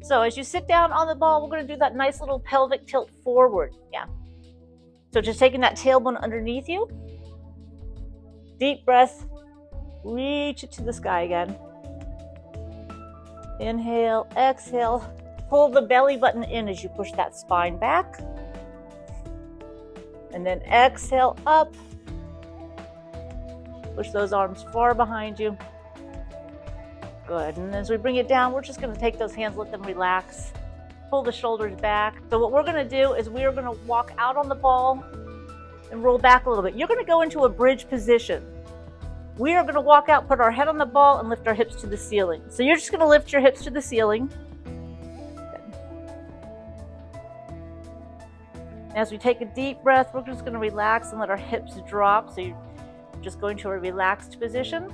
So as you sit down on the ball, we're going to do that nice little pelvic tilt forward. Yeah. So just taking that tailbone underneath you. Deep breath. Reach it to the sky again. Inhale, exhale. Pull the belly button in as you push that spine back. And then exhale up. Push those arms far behind you. Good. And as we bring it down, we're just going to take those hands, let them relax. Pull the shoulders back. So what we're going to do is we are going to walk out on the ball and roll back a little bit. You're going to go into a bridge position. We are going to walk out, put our head on the ball, and lift our hips to the ceiling. So you're just going to lift your hips to the ceiling. As we take a deep breath, we're just going to relax and let our hips drop. So you're just going to a relaxed position.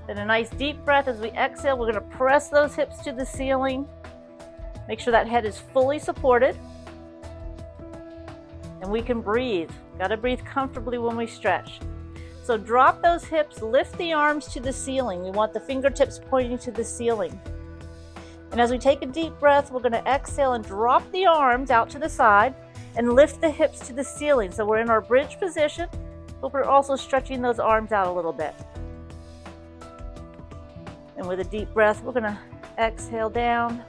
Then a nice deep breath as we exhale. We're going to press those hips to the ceiling. Make sure that head is fully supported. And we can breathe. Got to breathe comfortably when we stretch. So drop those hips, lift the arms to the ceiling. We want the fingertips pointing to the ceiling. And as we take a deep breath, we're going to exhale and drop the arms out to the side and lift the hips to the ceiling. So we're in our bridge position, but we're also stretching those arms out a little bit. And with a deep breath, we're going to exhale down,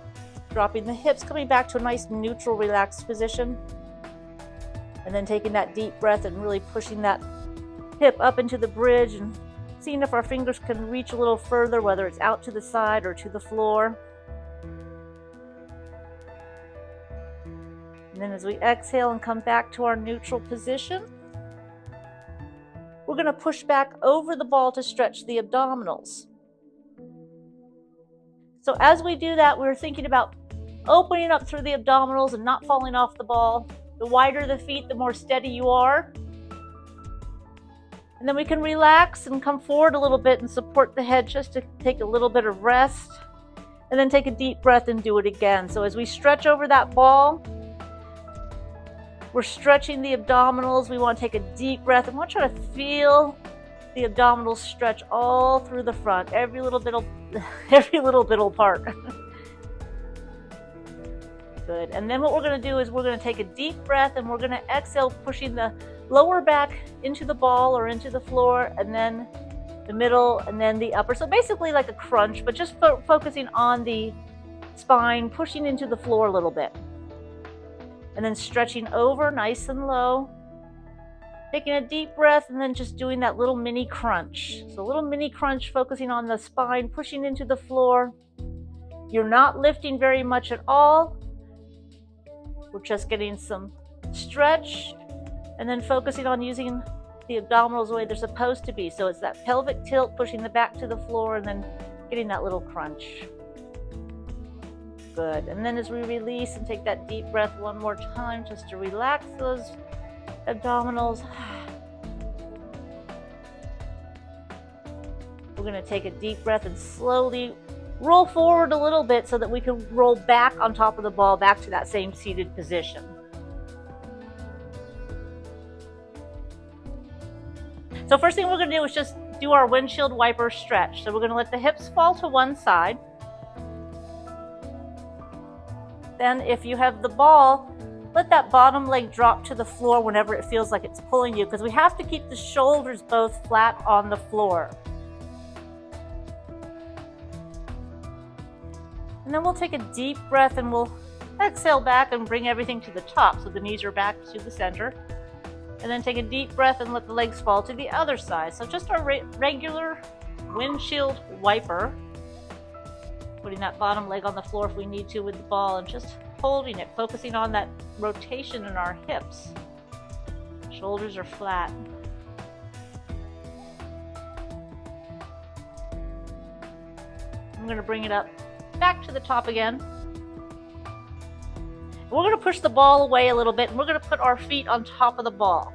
dropping the hips, coming back to a nice neutral, relaxed position. And then taking that deep breath and really pushing that hip up into the bridge and seeing if our fingers can reach a little further, whether it's out to the side or to the floor. And then as we exhale and come back to our neutral position, we're going to push back over the ball to stretch the abdominals. So as we do that, we're thinking about opening up through the abdominals and not falling off the ball. The wider the feet, the more steady you are. And then we can relax and come forward a little bit and support the head just to take a little bit of rest. And then take a deep breath and do it again. So as we stretch over that ball, we're stretching the abdominals. We want to take a deep breath and we'll try to feel the abdominals stretch all through the front, every little bit part. Good. And then what we're going to do is we're going to take a deep breath and we're going to exhale, pushing the lower back into the ball or into the floor, and then the middle, and then the upper. So basically like a crunch, but just focusing on the spine, pushing into the floor a little bit. And then stretching over nice and low. Taking a deep breath and then just doing that little mini crunch. So a little mini crunch, focusing on the spine, pushing into the floor. You're not lifting very much at all. We're just getting some stretch and then focusing on using the abdominals the way they're supposed to be. So it's that pelvic tilt, pushing the back to the floor and then getting that little crunch. Good. And then as we release and take that deep breath one more time just to relax those abdominals. We're going to take a deep breath and slowly roll forward a little bit so that we can roll back on top of the ball, back to that same seated position. So first thing we're going to do is just do our windshield wiper stretch. So we're going to let the hips fall to one side. Then if you have the ball, let that bottom leg drop to the floor whenever it feels like it's pulling you, because we have to keep the shoulders both flat on the floor. And then we'll take a deep breath and we'll exhale back and bring everything to the top. So the knees are back to the center. And then take a deep breath and let the legs fall to the other side. So just our regular windshield wiper. Putting that bottom leg on the floor if we need to with the ball and just holding it, focusing on that rotation in our hips. Shoulders are flat. I'm going to bring it up back to the top again. We're going to push the ball away a little bit and we're going to put our feet on top of the ball.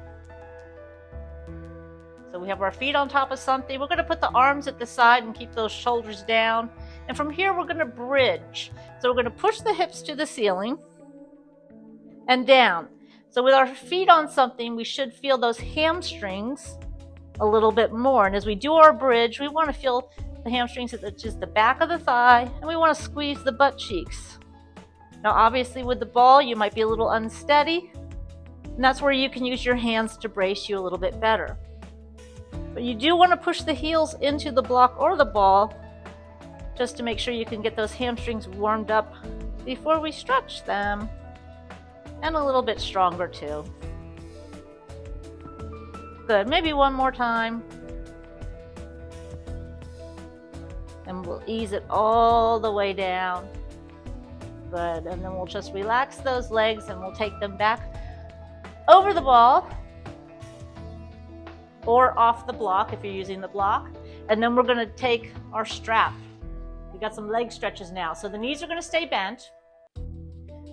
So we have our feet on top of something. We're going to put the arms at the side and keep those shoulders down. And from here, we're going to bridge. So we're going to push the hips to the ceiling and down. So with our feet on something, we should feel those hamstrings a little bit more. And as we do our bridge, we want to feel the hamstrings at just the back of the thigh, and we want to squeeze the butt cheeks. Now obviously with the ball you might be a little unsteady, and that's where you can use your hands to brace you a little bit better. But you do want to push the heels into the block or the ball just to make sure you can get those hamstrings warmed up before we stretch them, and a little bit stronger too. Good, maybe one more time. And we'll ease it all the way down. Good, and then we'll just relax those legs and we'll take them back over the ball or off the block if you're using the block. And then we're gonna take our strap. We got some leg stretches now. So the knees are gonna stay bent.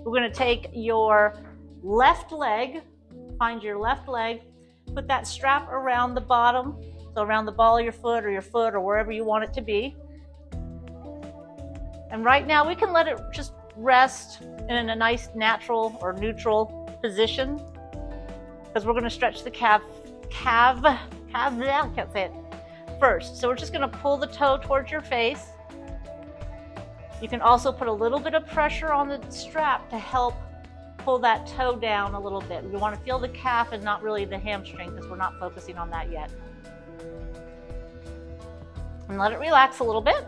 We're gonna take your left leg, find your left leg, put that strap around the bottom, so around the ball of your foot or wherever you want it to be. And right now we can let it just rest in a nice natural or neutral position, because we're going to stretch the calf, I can't say it, first. So we're just going to pull the toe towards your face. You can also put a little bit of pressure on the strap to help pull that toe down a little bit. We want to feel the calf and not really the hamstring, because we're not focusing on that yet. And let it relax a little bit.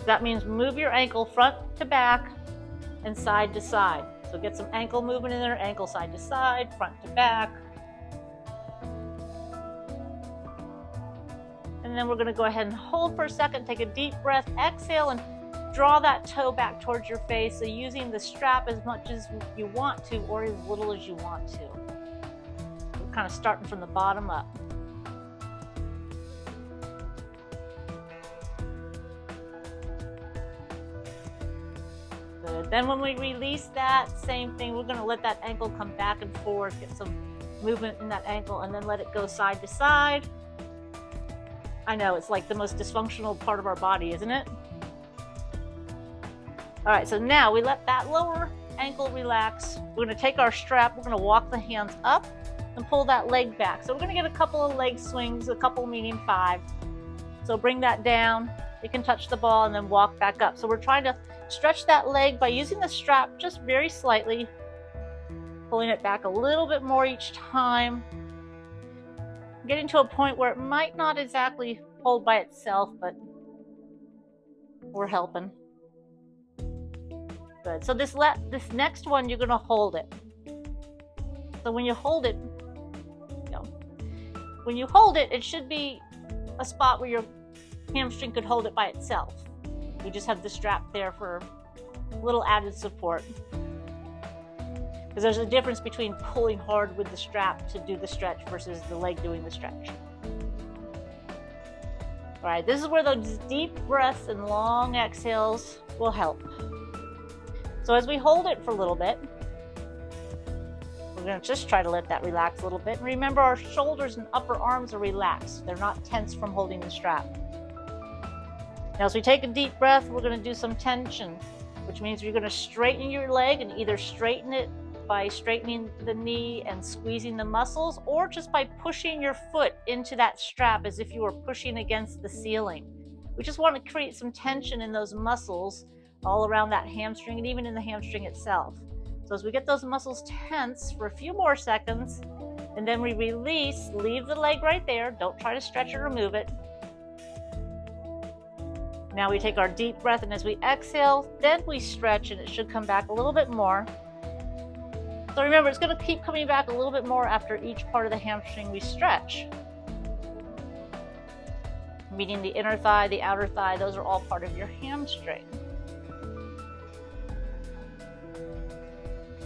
That means move your ankle front to back and side to side. So get some ankle movement in there, ankle side to side, front to back. And then we're going to go ahead and hold for a second, take a deep breath, exhale, and draw that toe back towards your face. So using the strap as much as you want to or as little as you want to. We're kind of starting from the bottom up. Good. Then when we release that, same thing, we're going to let that ankle come back and forth, get some movement in that ankle, and then let it go side to side. I know, it's like the most dysfunctional part of our body, isn't it? All right, so now we let that lower ankle relax. We're going to take our strap, we're going to walk the hands up and pull that leg back. So we're going to get a couple of leg swings, a couple meaning 5. So bring that down, you can touch the ball and then walk back up. So we're trying to stretch that leg by using the strap just very slightly, pulling it back a little bit more each time, getting to a point where it might not exactly hold by itself, but we're helping. Good. So this next one, you're going to hold it. So when you hold it, it should be a spot where your hamstring could hold it by itself. You just have the strap there for a little added support. Because there's a difference between pulling hard with the strap to do the stretch versus the leg doing the stretch. All right, this is where those deep breaths and long exhales will help. So as we hold it for a little bit, we're going to just try to let that relax a little bit. And remember, our shoulders and upper arms are relaxed. They're not tense from holding the strap. Now, as we take a deep breath, we're going to do some tension, which means you're going to straighten your leg and either straighten it by straightening the knee and squeezing the muscles, or just by pushing your foot into that strap as if you were pushing against the ceiling. We just want to create some tension in those muscles all around that hamstring and even in the hamstring itself. So as we get those muscles tense for a few more seconds, and then we release, leave the leg right there. Don't try to stretch or remove it. Now we take our deep breath, and as we exhale, then we stretch, and it should come back a little bit more. So remember, it's going to keep coming back a little bit more after each part of the hamstring we stretch. Meaning the inner thigh, the outer thigh, those are all part of your hamstring.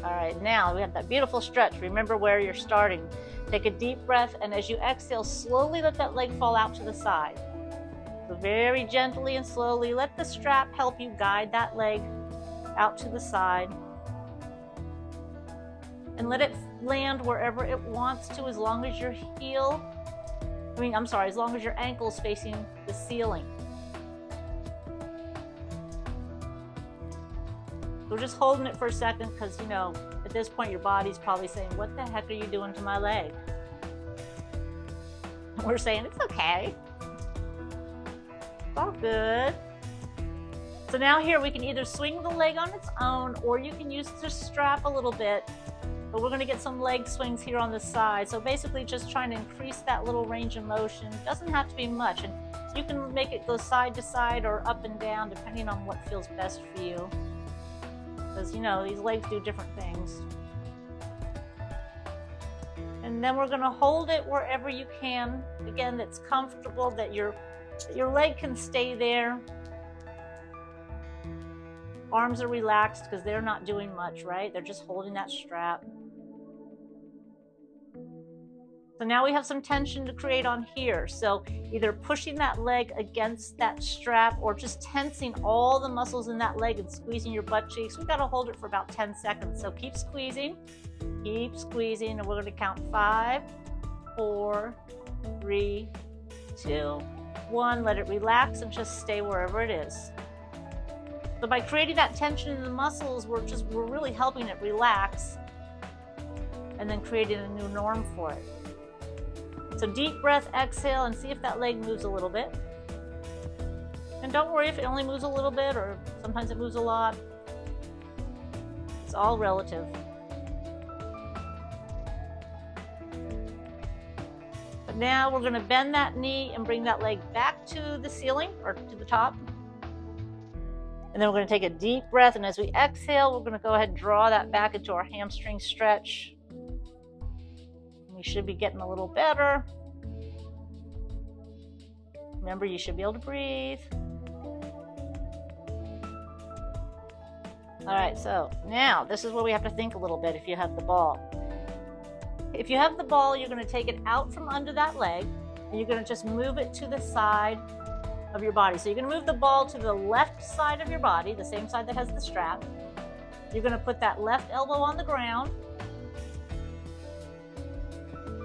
All right, now we have that beautiful stretch. Remember where you're starting. Take a deep breath, and as you exhale, slowly let that leg fall out to the side. So very gently and slowly, let the strap help you guide that leg out to the side. And let it land wherever it wants to, as long as your as long as your ankle's facing the ceiling. We're just holding it for a second because, at this point your body's probably saying, what the heck are you doing to my leg? We're saying, it's okay. It's all good. So now here we can either swing the leg on its own, or you can use the strap a little bit, but we're gonna get some leg swings here on the side. So basically just trying to increase that little range of motion. It doesn't have to be much, and you can make it go side to side or up and down depending on what feels best for you. Because you know, these legs do different things. And then we're gonna hold it wherever you can. Again, that's comfortable, that your leg can stay there. Arms are relaxed because they're not doing much, right? They're just holding that strap. So now we have some tension to create on here. So either pushing that leg against that strap or just tensing all the muscles in that leg and squeezing your butt cheeks. We've got to hold it for about 10 seconds. So keep squeezing, and we're going to count 5, 4, 3, 2, 1. Let it relax and just stay wherever it is. So by creating that tension in the muscles, we're really helping it relax and then creating a new norm for it. So deep breath, exhale, and see if that leg moves a little bit. And don't worry if it only moves a little bit, or sometimes it moves a lot. It's all relative. But now we're going to bend that knee and bring that leg back to the ceiling or to the top. And then we're going to take a deep breath, and as we exhale, we're going to go ahead and draw that back into our hamstring stretch. We should be getting a little better. Remember, you should be able to breathe. All right, so now this is where we have to think a little bit if you have the ball. If you have the ball, you're going to take it out from under that leg, and you're going to just move it to the side of your body. So you're going to move the ball to the left side of your body, the same side that has the strap. You're going to put that left elbow on the ground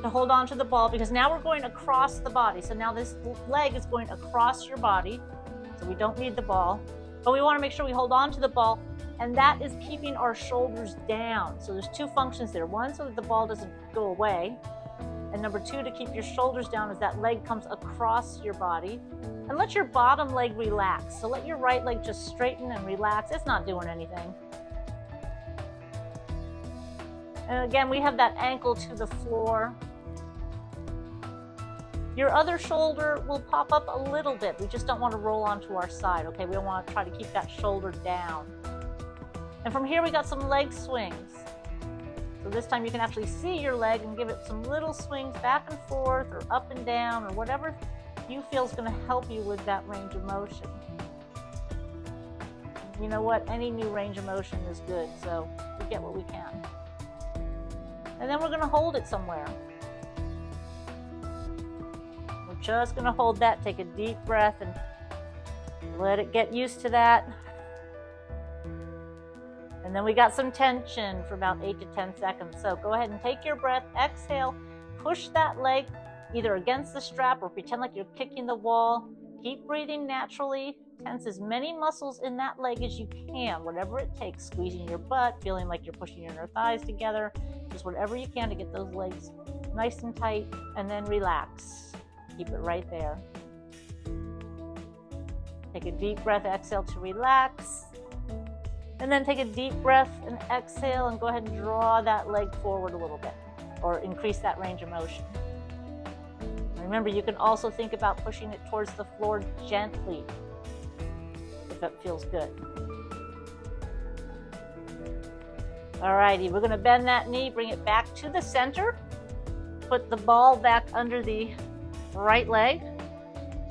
to hold on to the ball, because now we're going across the body. So now this leg is going across your body. So we don't need the ball, but we want to make sure we hold on to the ball, and that is keeping our shoulders down. So there's 2 functions there. One, so that the ball doesn't go away. And number 2, to keep your shoulders down as that leg comes across your body. And let your bottom leg relax. So let your right leg just straighten and relax. It's not doing anything. And again, we have that ankle to the floor. Your other shoulder will pop up a little bit. We just don't want to roll onto our side, okay? We want to try to keep that shoulder down. And from here, we got some leg swings. So this time you can actually see your leg and give it some little swings back and forth or up and down or whatever you feel is going to help you with that range of motion. You know what? Any new range of motion is good, so we get what we can. And then we're going to hold it somewhere. We're just going to hold that. Take a deep breath and let it get used to that. And then we got some tension for about 8 to 10 seconds. So go ahead and take your breath, exhale, push that leg either against the strap or pretend like you're kicking the wall. Keep breathing naturally. Tense as many muscles in that leg as you can, whatever it takes. Squeezing your butt, feeling like you're pushing your inner thighs together. Just whatever you can to get those legs nice and tight, and then relax. Keep it right there. Take a deep breath, exhale to relax. And then take a deep breath and exhale and go ahead and draw that leg forward a little bit or increase that range of motion. Remember, you can also think about pushing it towards the floor gently if it feels good. Alrighty, we're going to bend that knee, bring it back to the center. Put the ball back under the right leg.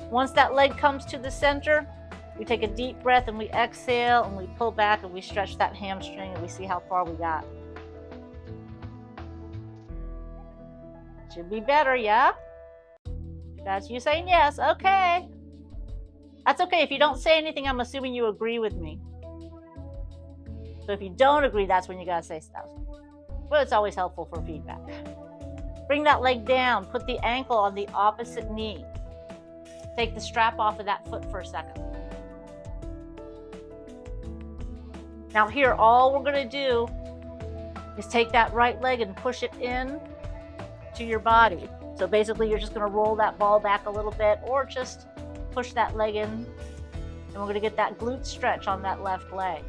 Once that leg comes to the center, we take a deep breath and we exhale and we pull back and we stretch that hamstring and we see how far we got. Should be better, yeah? That's you saying yes. Okay. That's okay. If you don't say anything, I'm assuming you agree with me. So if you don't agree, that's when you gotta say stuff. But it's always helpful for feedback. Bring that leg down. Put the ankle on the opposite knee. Take the strap off of that foot for a second. Now here, all we're gonna do is take that right leg and push it in to your body. So basically you're just gonna roll that ball back a little bit or just push that leg in And we're going to get that glute stretch on that left leg.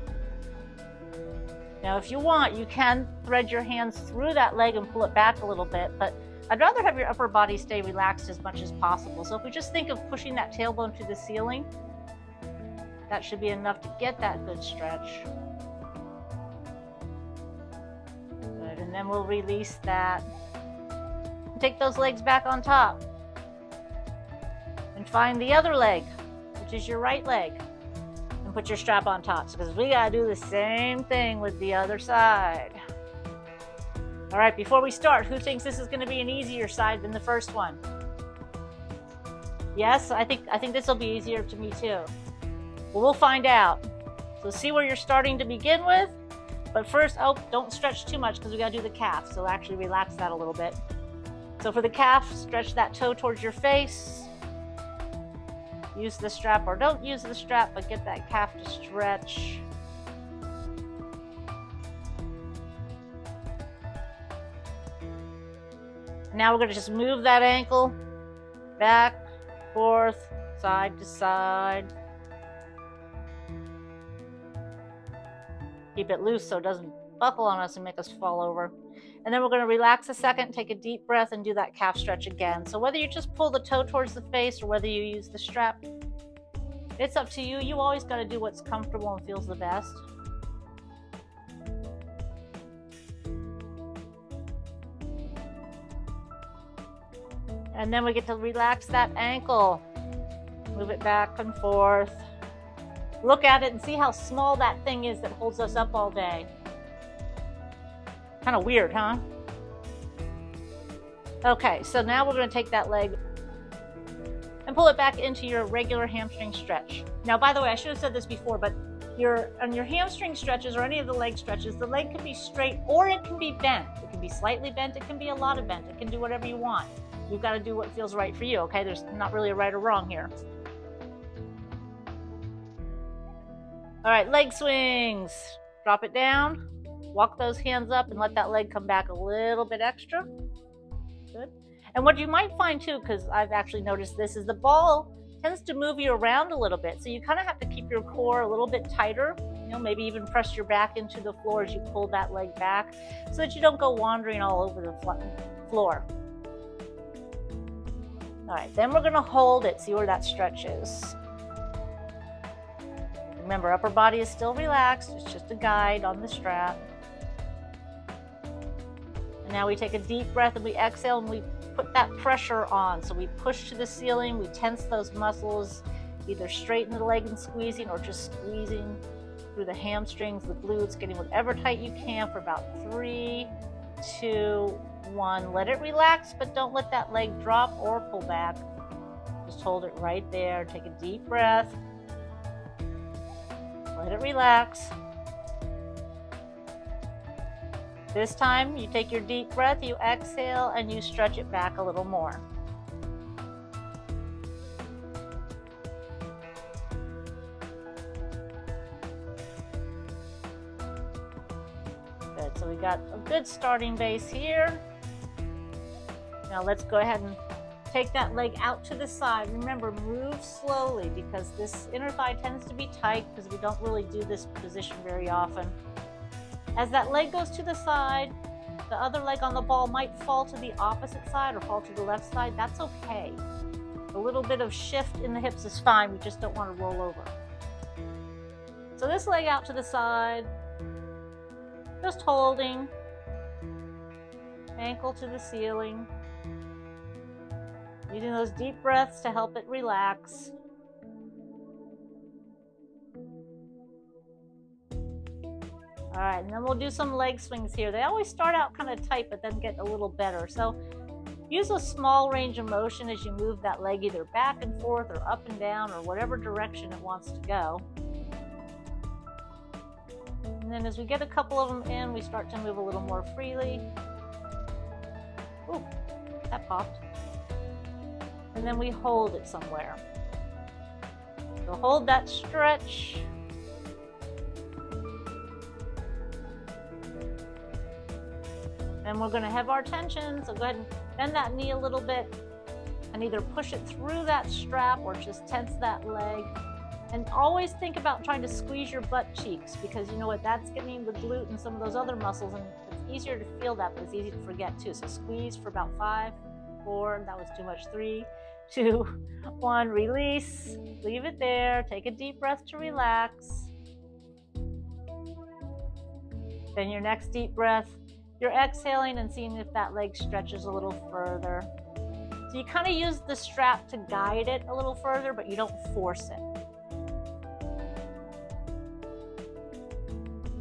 Now, if you want, you can thread your hands through that leg and pull it back a little bit, but I'd rather have your upper body stay relaxed as much as possible. So if we just think of pushing that tailbone to the ceiling, that should be enough to get that good stretch. Good, and then we'll release that. Take those legs back on top. And find the other leg, which is your right leg. And put your strap on top, because we gotta do the same thing with the other side. All right, before we start, who thinks this is gonna be an easier side than the first one? Yes, I think this will be easier to me too. Well, we'll find out. So see where you're starting to begin with. But first, oh, don't stretch too much because we gotta do the calf. So actually relax that a little bit. So for the calf, stretch that toe towards your face. Use the strap or don't use the strap, but get that calf to stretch. Now we're going to just move that ankle back, forth, side to side. Keep it loose so it doesn't buckle on us and make us fall over. And then we're going to relax a second, take a deep breath, and do that calf stretch again. So whether you just pull the toe towards the face or whether you use the strap, it's up to you. You always got to do what's comfortable and feels the best. And then we get to relax that ankle. Move it back and forth. Look at it and see how small that thing is that holds us up all day. Kind of weird, huh? Okay, so now we're going to take that leg and pull it back into your regular hamstring stretch. Now, by the way, I should have said this before, but on your hamstring stretches or any of the leg stretches, the leg can be straight or it can be bent. It can be slightly bent, it can be a lot of bent, it can do whatever you want. You've got to do what feels right for you, okay? There's not really a right or wrong here. All right, leg swings. Drop it down. Walk those hands up and let that leg come back a little bit extra. Good. And what you might find too, because I've actually noticed this, is the ball tends to move you around a little bit. So you kind of have to keep your core a little bit tighter. You know, maybe even press your back into the floor as you pull that leg back so that you don't go wandering all over the floor. All right, then we're going to hold it. See where that stretch is. Remember, upper body is still relaxed. It's just a guide on the strap. Now we take a deep breath and we exhale and we put that pressure on. So we push to the ceiling, we tense those muscles, either straighten the leg and squeezing or just squeezing through the hamstrings, the glutes, getting whatever tight you can for about 3, 2, 1. Let it relax, but don't let that leg drop or pull back. Just hold it right there. Take a deep breath. Let it relax. This time, you take your deep breath, you exhale, and you stretch it back a little more. Good, so we got a good starting base here. Now let's go ahead and take that leg out to the side. Remember, move slowly because this inner thigh tends to be tight because we don't really do this position very often. As that leg goes to the side, the other leg on the ball might fall to the opposite side or fall to the left side. That's okay. A little bit of shift in the hips is fine. We just don't want to roll over. So this leg out to the side, just holding, ankle to the ceiling, using those deep breaths to help it relax. All right, and then we'll do some leg swings here. They always start out kind of tight, but then get a little better. So use a small range of motion as you move that leg either back and forth or up and down or whatever direction it wants to go. And then as we get a couple of them in, we start to move a little more freely. Ooh, that popped. And then we hold it somewhere. So hold that stretch. And we're going to have our tension, so go ahead and bend that knee a little bit and either push it through that strap or just tense that leg. And always think about trying to squeeze your butt cheeks, because you know what, that's getting the glute and some of those other muscles, and it's easier to feel that, but it's easy to forget too. So squeeze for about 5, 4, that was too much, 3, 2, 1, release, leave it there, take a deep breath to relax. Then your next deep breath, you're exhaling and seeing if that leg stretches a little further. So you kind of use the strap to guide it a little further, but you don't force it.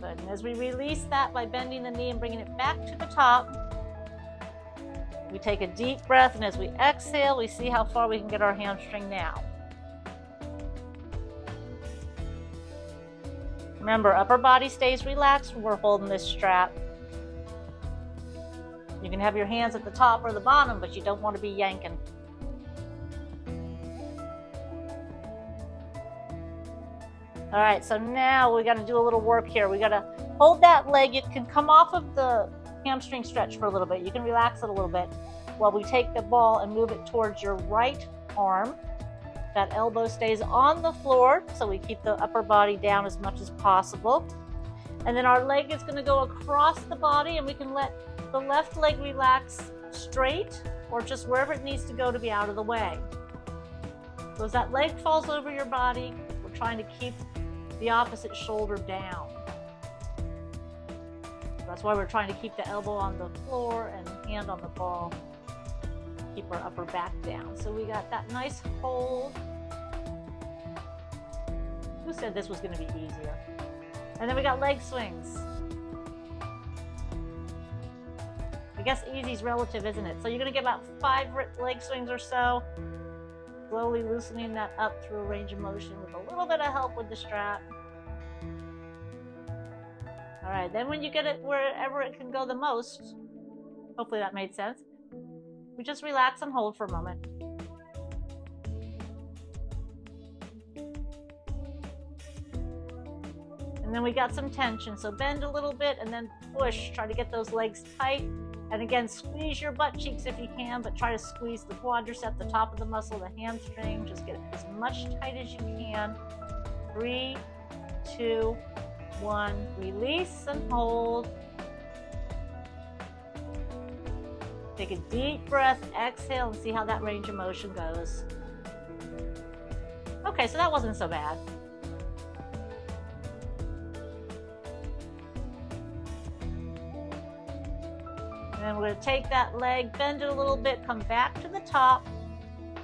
Good. And as we release that by bending the knee and bringing it back to the top, we take a deep breath, and as we exhale, we see how far we can get our hamstring now. Remember, upper body stays relaxed when we're holding this strap. You can have your hands at the top or the bottom, but you don't want to be yanking. All right, so now we got to do a little work here. We got to hold that leg. You can come off of the hamstring stretch for a little bit. You can relax it a little bit while we take the ball and move it towards your right arm. That elbow stays on the floor, so we keep the upper body down as much as possible. And then our leg is going to go across the body, and we can let the left leg relax straight or just wherever it needs to go to be out of the way. So as that leg falls over your body, we're trying to keep the opposite shoulder down. That's why we're trying to keep the elbow on the floor and hand on the ball. Keep our upper back down. So we got that nice hold. Who said this was going to be easier? And then we got leg swings. I guess easy's relative, isn't it? So you're going to get about 5 leg swings or so. Slowly loosening that up through a range of motion with a little bit of help with the strap. All right, then when you get it wherever it can go the most, hopefully that made sense, we just relax and hold for a moment. And then we got some tension, so bend a little bit and then push. Try to get those legs tight. And again, squeeze your butt cheeks if you can, but try to squeeze the quadricep, the top of the muscle, the hamstring. Just get it as much tight as you can. 3, 2, 1. Release and hold. Take a deep breath, exhale, and see how that range of motion goes. Okay, so that wasn't so bad. And then we're going to take that leg, bend it a little bit, come back to the top,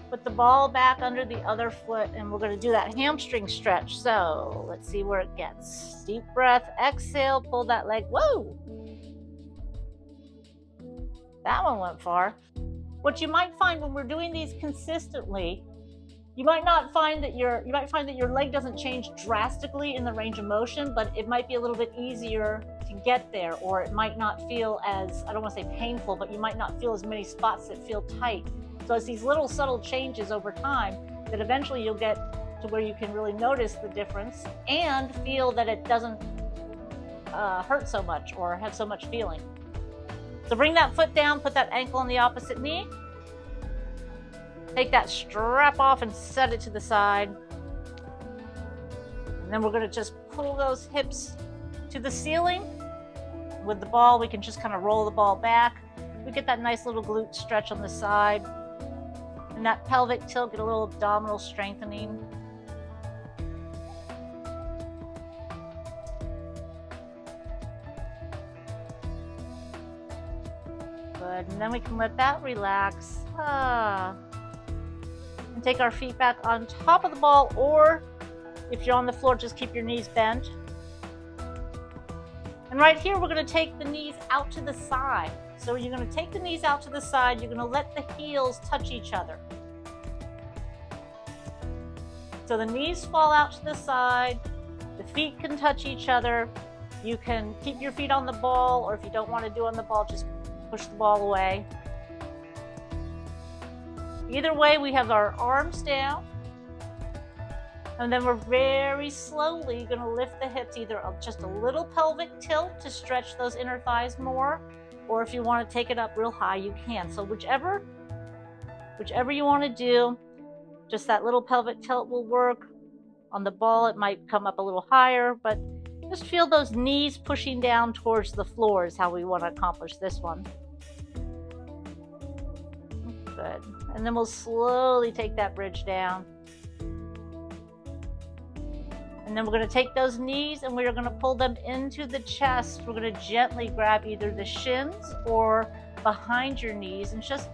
put the ball back under the other foot, and we're going to do that hamstring stretch. So let's see where it gets. Deep breath, exhale, pull that leg. Whoa! That one went far. What you might find when we're doing these consistently, you might find that your leg doesn't change drastically in the range of motion, but it might be a little bit easier to get there, or it might not feel as, I don't want to say painful, but you might not feel as many spots that feel tight. So it's these little subtle changes over time that eventually you'll get to where you can really notice the difference and feel that it doesn't hurt so much or have so much feeling. So bring that foot down, put that ankle on the opposite knee. Take that strap off and set it to the side. And then we're going to just pull those hips to the ceiling. With the ball, we can just kind of roll the ball back. We get that nice little glute stretch on the side. And that pelvic tilt, get a little abdominal strengthening. Good, and then we can let that relax. And take our feet back on top of the ball, or if you're on the floor, just keep your knees bent. And right here, we're going to take the knees out to the side. So you're going to take the knees out to the side. You're going to let the heels touch each other. So the knees fall out to the side. The feet can touch each other. You can keep your feet on the ball, or if you don't want to do on the ball, just push the ball away. Either way, we have our arms down. And then we're very slowly going to lift the hips, either just a little pelvic tilt to stretch those inner thighs more, or if you want to take it up real high, you can. So whichever you want to do, just that little pelvic tilt will work. On the ball, it might come up a little higher, but just feel those knees pushing down towards the floor is how we want to accomplish this one. Good. And then we'll slowly take that bridge down. And then we're going to take those knees and we're going to pull them into the chest. We're going to gently grab either the shins or behind your knees and just,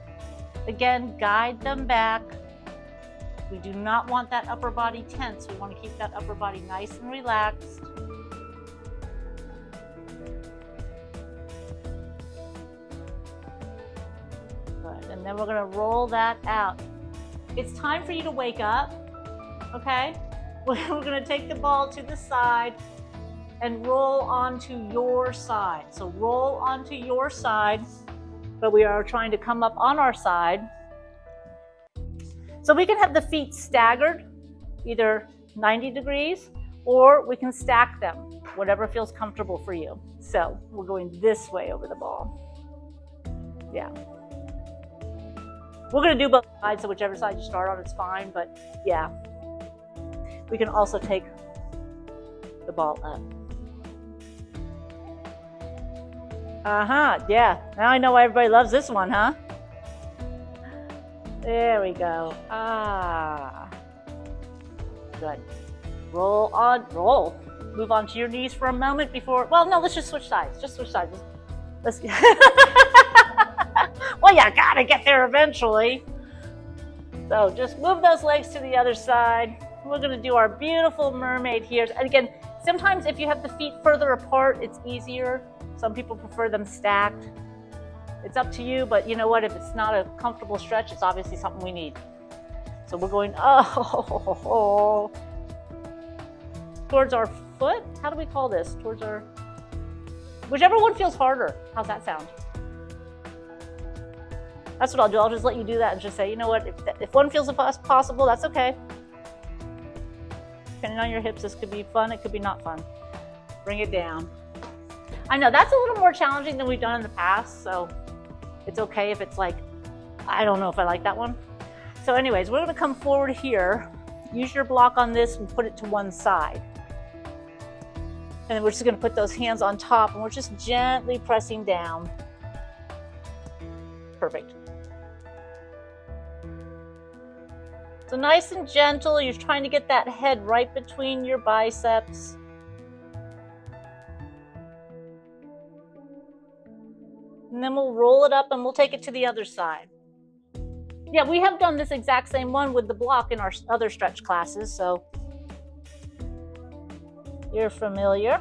again, guide them back. We do not want that upper body tense. We want to keep that upper body nice and relaxed. Good. And then we're going to roll that out. It's time for you to wake up, okay? We're going to take the ball to the side and roll onto your side. So roll onto your side, but we are trying to come up on our side. So we can have the feet staggered, either 90 degrees, or we can stack them, whatever feels comfortable for you. So we're going this way over the ball. Yeah. We're going to do both sides, so whichever side you start on is fine, but yeah. We can also take the ball up. Yeah. Now I know why everybody loves this one, huh? There we go. Good. Roll on, roll. Move on to your knees for a moment before, well, no, let's just switch sides. Just switch sides. Let's well, you gotta get there eventually. So just move those legs to the other side. We're going to do our beautiful mermaid here. And again, sometimes if you have the feet further apart, it's easier. Some people prefer them stacked. It's up to you, but you know what? If it's not a comfortable stretch, it's obviously something we need. So we're going towards our foot. How do we call this? Towards our, whichever one feels harder. How's that sound? That's what I'll do. I'll just let you do that and just say, you know what? If one feels possible, that's okay. Depending on your hips, this could be fun, it could be not fun. Bring it down. I know that's a little more challenging than we've done in the past, so it's okay if it's like, I don't know if I like that one. So anyways, we're gonna come forward here, use your block on this and put it to one side. And then we're just gonna put those hands on top and we're just gently pressing down. Perfect. So nice and gentle, you're trying to get that head right between your biceps. And then we'll roll it up and we'll take it to the other side. Yeah, we have done this exact same one with the block in our other stretch classes, so you're familiar.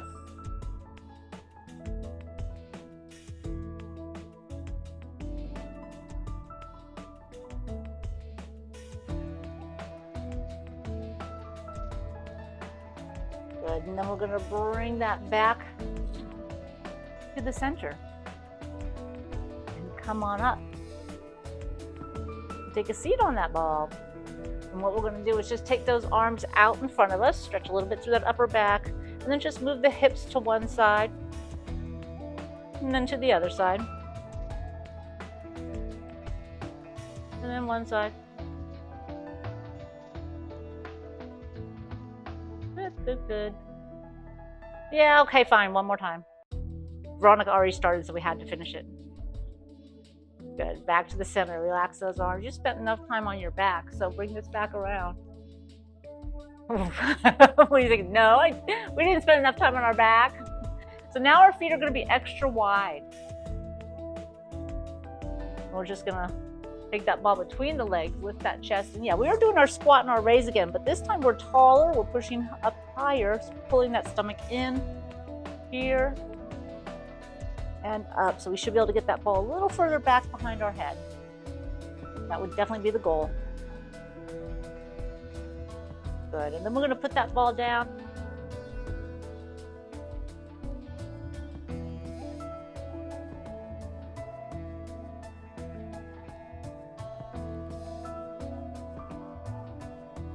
Good, and then we're gonna bring that back to the center. And come on up. Take a seat on that ball. And what we're gonna do is just take those arms out in front of us, stretch a little bit through that upper back, and then just move the hips to one side, and then to the other side. And then one side. Good. Yeah, okay, fine. One more time. Veronica already started, so we had to finish it. Good. Back to the center. Relax those arms. You spent enough time on your back, so bring this back around. What do you think? No, we didn't spend enough time on our back. So now our feet are going to be extra wide. We're just going to take that ball between the legs, lift that chest. And yeah, we are doing our squat and our raise again, but this time we're taller. We're pushing up higher, pulling that stomach in here and up. So we should be able to get that ball a little further back behind our head. That would definitely be the goal. Good. And then we're going to put that ball down.